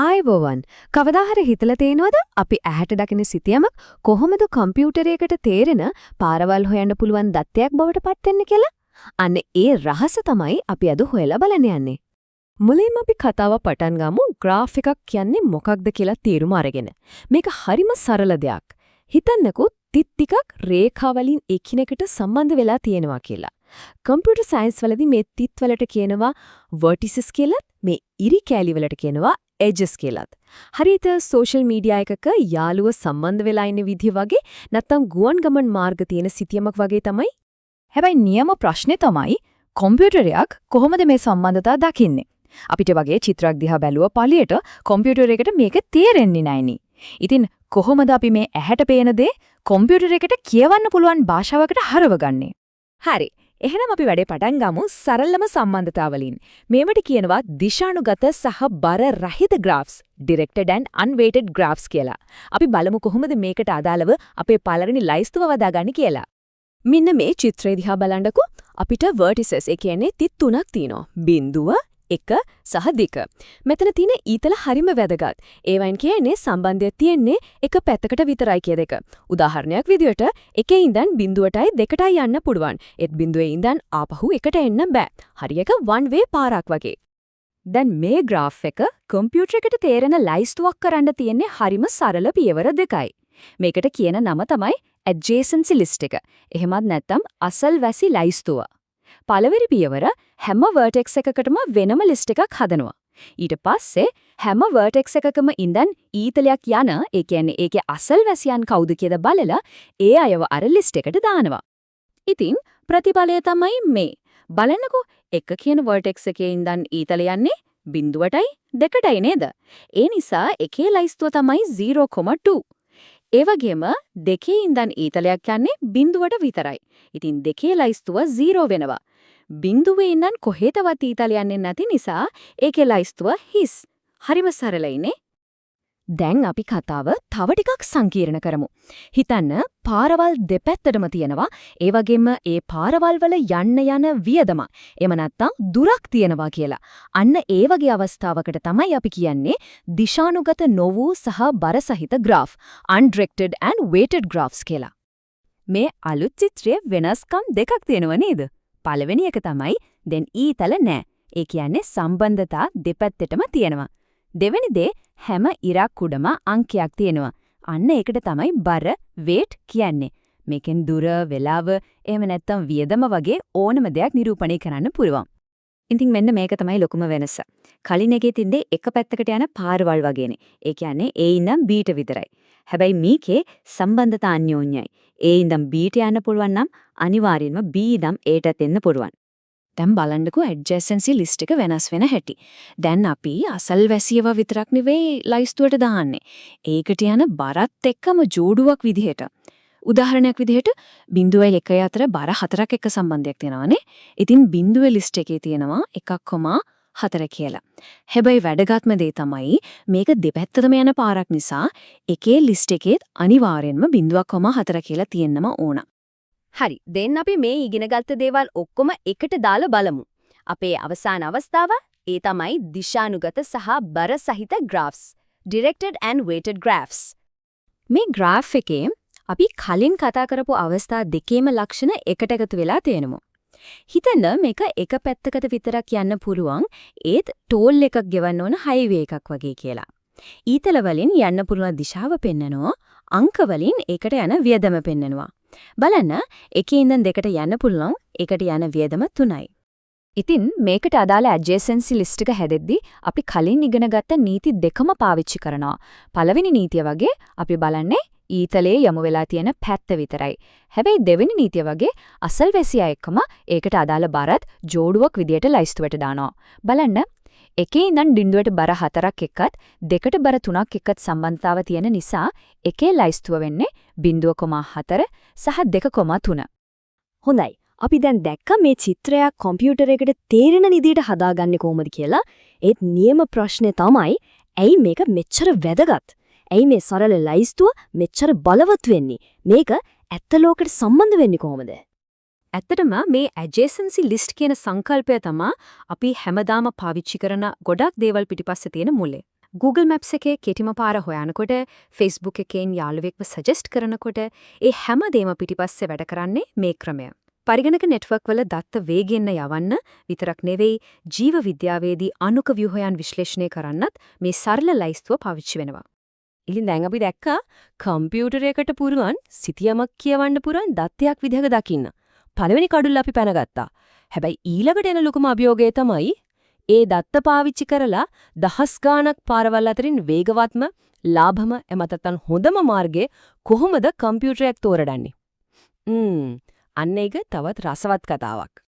ආයබෝවන් කවදා හරි හිතලා තේනවද අපි ඇහැට දකින සිතියමක් කොහොමද කම්පියුටරයකට තේරෙන පාරවල් හොයන්න පුළුවන් දත්තයක් බවට පත් වෙන්නේ කියලා? අන්න ඒ රහස තමයි අපි අද හොයලා බලන්න යන්නේ. මුලින්ම අපි කතාව පටන් ගමු graph එකක් කියන්නේ මොකක්ද කියලා තීරුම අරගෙන. මේක හරිම සරල දෙයක්. හිතන්නකෝ තිත් ටිකක් රේඛා වලින් එකිනෙකට සම්බන්ධ වෙලා තියෙනවා කියලා. කම්පියුටර් සයන්ස් වලදී මේ තිත් වලට කියනවා vertices කියලා, මේ ඉරි කෑලි වලට කියනවා edges කියලාත්. හරියට සෝෂල් මීඩියා එකක යාළුව සම්බන්ධ වෙලා ඉන්න විදිය වගේ නැත්තම් ගුවන් ගමන් මාර්ග තියෙන සිතියමක් වගේ තමයි. හැබැයි නියම ප්‍රශ්නේ තමයි කම්පියුටරයක් කොහොමද මේ සම්බන්ධතාව දකින්නේ? අපිට වගේ චිත්‍රයක් දිහා බැලුවා පළියට කම්පියුටරයකට මේක තේරෙන්නේ නැයිනේ. ඉතින් කොහොමද අපි මේ ඇහැට පේන දේ කම්පියුටරයකට කියවන්න පුළුවන් භාෂාවකට හරවගන්නේ? හරි. එහෙනම් අපි වැඩේ පටන් ගමු සරලම සම්බන්ධතාවලින්. මේවට කියනවා දිශානුගත සහ බර රහිත graphs, directed and unweighted graphs කියලා. අපි බලමු කොහොමද මේකට අදාළව අපේ පළවෙනි ලයිස්තුව වදාගන්නේ කියලා. මෙන්න මේ චිත්‍රය දිහා බලන්නකෝ. අපිට vertices ඒ කියන්නේ තිත් තුනක් තියෙනවා. බිඳුව, 1 සහ 2. මෙතන තියෙන ඊතල හරිම වැදගත්. ඒවයින් කියන්නේ සම්බන්ධය තියෙන්නේ එක පැත්තකට විතරයි කිය දෙක. උදාහරණයක් විදියට එකේ ඉඳන් බිඳුවටයි දෙකටයි යන්න පුළුවන්. ඒත් බිඳුවේ ඉඳන් ආපහු එකට එන්න බෑ. හරියක one way පාරක් වගේ. දැන් මේ graph එක කම්පියුටරයකට තේරෙන ලයිස්තුවක් කරන්න තියෙන්නේ හරිම සරල පියවර දෙකයි. මේකට කියන නම තමයි adjacency list එක. එහෙමත් නැත්නම් අසල්වැසි ලයිස්තුව. පළවෙනි පියවර හැම vertex එකකටම වෙනම list එකක් හදනවා. ඊට පස්සේ හැම vertex එකකම ඉඳන් ඊතලයක් යන, ඒ කියන්නේ ඒකේ අසල්වැසියන් කවුද කියලා බලලා ඒ අයව අර list එකට දානවා. ඉතින් ප්‍රතිඵලය තමයි මේ. බලන්නකෝ එක කියන vertex එකේ ඉඳන් ඊතල යන්නේ බිඳුවටයි දෙකටයි නේද? ඒ නිසා එකේ ලයිස්තුව තමයි 0.2. ඒ වගේම දෙකේ ඉඳන් ඊතලයක් යන්නේ බිඳුවට විතරයි. ඉතින් දෙකේ ලයිස්තුව 0 වෙනවා. බිඳුවේ ඉඳන් කොහෙතවත් ඊතල යන්නේ නැති නිසා ඒකේ ලයිස්තුව හිස්. හරිම සරලයිනේ. දැන් අපි කතාව තව ටිකක් සංකීර්ණ කරමු. හිතන්න පාරවල් දෙපැත්තටම තියෙනවා. ඒ වගේම ඒ පාරවල් වල යන්න යන වියදම. එහෙම නැත්නම් දුරක් තියෙනවා කියලා. අන්න ඒ වගේ අවස්ථාවකට තමයි අපි කියන්නේ දිශානුගත නොවූ සහ බර සහිත graph, undirected and weighted graphs කියලා. මේ අලුත් චිත්‍රයේ වෙනස්කම් දෙකක් තියෙනවා නේද? පළවෙනි එක තමයි දැන් ඊතල නැහැ. ඒ කියන්නේ සම්බන්ධතා දෙපැත්තටම තියෙනවා. දෙවෙනි දේ හැම ඉරක් උඩම අංකයක් තියෙනවා. අන්න ඒකට තමයි බර weight කියන්නේ. මේකෙන් දුර, වේලාව, එහෙම නැත්නම් වියදම වගේ ඕනම දෙයක් නිරූපණය කරන්න පුළුවන්. ඉතින් මෙන්න මේක තමයි ලොකුම වෙනස. කලින් එකේ තින්නේ එක පැත්තකට යන පාරවල් වගේනේ. ඒ කියන්නේ A ඉඳන් B ට විතරයි. හැබැයි මේකේ සම්බන්ධතා අන්‍යෝන්‍යයි. A ඉඳන් B ට යන්න පුළුවන් නම් අනිවාර්යෙන්ම B ඉඳන් A ටත් එන්න පුළුවන්. දැන් බලන්නකෝ adjacency list එක වෙනස් වෙන හැටි. දැන් අපි අසල්වැසියව විතරක් නෙවෙයි ලයිස්තුවට දාන්නේ. ඒකට යන බරත් එක්කම ජෝඩුවක් විදිහට. උදාහරණයක් විදිහට බිඳුවයි 1 අතර බර 4ක් එක්ක සම්බන්ධයක් තියෙනවානේ. ඉතින් බිඳුවේ list එකේ තියෙනවා 1.4 කියලා. හැබැයි වැදගත්ම දේ තමයි මේක දෙපැත්තටම යන පාරක් නිසා එකේ list එකේත් අනිවාර්යෙන්ම 0.4 කියලා තියෙන්නම ඕන. හරි. දැන් අපි මේ ඉගෙනගත්ත දේවල් ඔක්කොම එකට දාලා බලමු. අපේ අවසාන අවස්ථාව ඒ තමයි දිශානුගත සහ බර සහිත graphs, directed and weighted graphs. මේ graph එකේ අපි කලින් කතා කරපු අවස්ථා දෙකේම ලක්ෂණ එකට එකතු වෙලා තියෙනවා. හිතන්න මේක එක පැත්තකට විතරක් යන්න පුළුවන් ඒත් ටෝල් එකක් ගෙවන්න ඕන හයිවේ එකක් වගේ කියලා. ඊතල වලින් යන්න පුළුවන් දිශාව පෙන්නනවා, අංක වලින් ඒකට යන වියදම පෙන්නනවා. බලන්න එකේ ඉඳන් දෙකට යන්න පුළුවන් ඒකට යන වියදම 3යි. ඉතින් මේකට අදාළ adjacency list එක හැදෙද්දී අපි කලින් ඉගෙනගත්ත නීති දෙකම පාවිච්චි කරනවා. පළවෙනි නීතිය වගේ අපි බලන්නේ ඊතලයේ යමු වෙලා තියෙන පැත්ත විතරයි. හැබැයි දෙවෙනි නීතිය වගේ අසල්වැසියා එක්කම ඒකට අදාළ බරත් ජෝඩුවක් විදියට ලයිස්තුවට දානවා. බලන්න එකේ ඉඳන් බිඳුවට බර 4ක් එක්කත් දෙකට බර 3ක් එක්කත් සම්බන්ධතාව තියෙන නිසා එකේ ලයිස්තුව වෙන්නේ 0.4 සහ 2.3. හොඳයි. අපි දැන් දැක්ක මේ චිත්‍රයක් කම්පියුටරයකට තේරෙන විදිහට හදාගන්නේ කොහොමද කියලා. ඒත් නියම ප්‍රශ්නේ තමයි ඇයි මේක මෙච්චර වැදගත්? ඇයි මේ සරල ලයිස්තුව මෙච්චර බලවත් වෙන්නේ? මේක ඇත්ත ලෝකෙට සම්බන්ධ වෙන්නේ කොහොමද? ඇත්තටම මේ adjacency list කියන සංකල්පය තමයි අපි හැමදාම පාවිච්චි කරන ගොඩක් දේවල් පිටිපස්සේ තියෙන මුලය. Google Maps එකේ කෙටිම පාර හොයනකොට Facebook එකෙන් යාළුවෙක්ව සජෙස්ට් කරනකොට ඒ හැමදේම පිටිපස්සේ වැඩ කරන්නේ මේ ක්‍රමය. පරිගණක නෙට්වර්ක් වල දත්ත වේගෙන්න යවන්න විතරක් නෙවෙයි ජීව විද්‍යාවේදී අණුක ව්‍යුහයන් විශ්ලේෂණය කරන්නත් මේ සරල ලයිස්තුව පාවිච්චි වෙනවා. ඉතින් දැන් අපි දැක්කා කම්පියුටරයකට පුරුවන් සිතියමක් කියවන්න පුරුවන් දත්තයක් විදිහක දකින්න. පළවෙනි කඩුල්ල අපි පැනගත්තා. හැබැයි ඊළඟට එන ලොකුම අභියෝගය තමයි ඒ දත්ත පාවිච්චි කරලා දහස් ගාණක් පාරවල් අතරින් වේගවත්ම, ලාභම එමතතන් හොඳම මාර්ගය කොහොමද කම්පියුටරයක් තෝරගන්නේ? අන්න ඒක තවත් රසවත් කතාවක්.